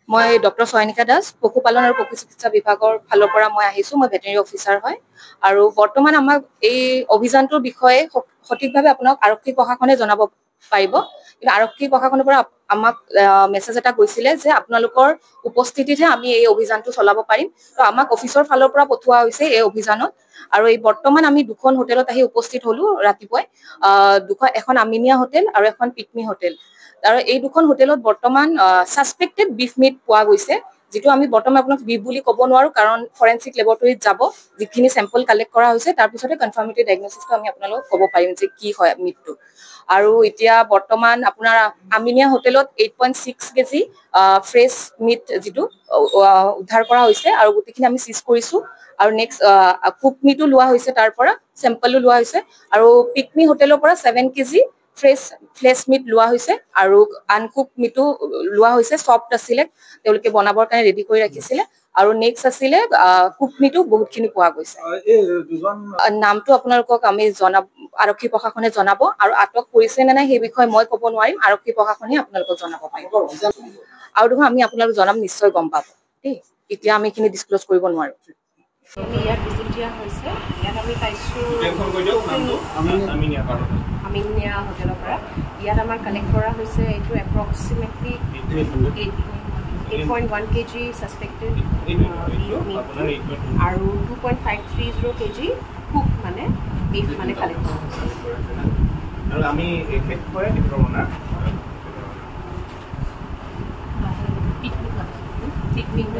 মই ডক্টৰ সয়নিকা দাস পশুপালন আৰু পশু চিকিৎসা বিভাগৰ ফালৰ পৰা মই আহিছো মই ভেটেৰিনেৰী অফিচাৰ হয় আৰু বৰ্তমান আমাক এই অভিযানটোৰ বিষয়ে সঠিকভাৱে আপোনাক আৰক্ষী প্ৰশাসনে জনাব পাৰিব কিন্তু আৰক্ষী প্ৰশাসনৰ পৰা আমাক মেছেজ এটা গৈছিলে যে আপোনালোকৰ উপস্থিতিতহে আমি এই অভিযানটো চলাব পাৰিম তো আমাক অফিচৰ ফালৰ পৰা পঠোৱা হৈছে এই অভিযানত আৰু এই বৰ্তমান আমি দুখন হোটেলত আহি উপস্থিত হলো ৰাতিপুৱাই এখন আমিনিয়া হোটেল আৰু এখন পিকমি হোটেল আৰু এই দুখন হোটেলত বৰ্তমান সাসপেক্টেড বিফ মিট পোৱা গৈছে যেটো আমি বৰ্তমান আপোনাক বিফ বুলি ক'ব নোৱাৰো কাৰণ ফৰেনসিক ল্যাবৰেটৰীত যাব যিখিনি স্যাম্পল কালেক্ট কৰা হৈছে তাৰ পিছতে কনফাৰ্মেটৰি ডায়াগনচিছটো আমি আপোনালোকক ক'ব পাৰিম যে কি হয় মিটটো আৰু এতিয়া বৰ্তমান আপোনাৰ আমিনিয়া হোটেলত 8.6 কেজি ফ্ৰেছ মিট যেটো উদ্ধাৰ কৰা হৈছে আৰু গোটেইখিনি আমি সিজ কৰিছো আৰু নেক্সট কুক মিটো লোৱা হৈছে তাৰ পৰা স্যাম্পলও লোৱা হৈছে আৰু পিকমি হোটেলৰ পৰা 7 কেজি ফ্ৰেছ মিট লোৱা হৈছে আৰু আনকুক মিটো লোৱা হৈছে সফট আছিলে তেওঁলোকে বনাবৰ কাৰণে ৰেডি কৰি ৰাখিছিলে আৰু নেক্সট আছিলে কুক মিটো বহুতখিনি পোৱা গৈছে নামটো আপোনালোকক আমি আৰক্ষী প্ৰশাসনে জনাব আৰু আটক কৰিছে নে নাই সেই বিষয়ে মই ক'ব নোৱাৰিম আৰক্ষী প্ৰশাসনে আপোনালোকক জনাব পাৰিব আৰু দেখোন আমি আপোনালোক জনাম নিশ্চয় গম পাব দেই এতিয়া আমি এইখিনি ডিসক্লোজ কৰিব নোৱাৰো ইয়াত ভিজিট দিয়া হৈছে ইয়াত আমি পাইছোঁ আমিনিয়া হোটেলৰ পৰা ইয়াত আমাৰ কালেক্ট কৰা হৈছে এইটো এপ্ৰক্সিমেটলি 8.1 কেজি সাসপেক্টেড আৰু 2.530 কেজি কুক মানে বিফ মানে কালেক্ট কৰা হৈছে আৰু আমি এফেক্ট কৰে নিৰ্মাণা পিকনিক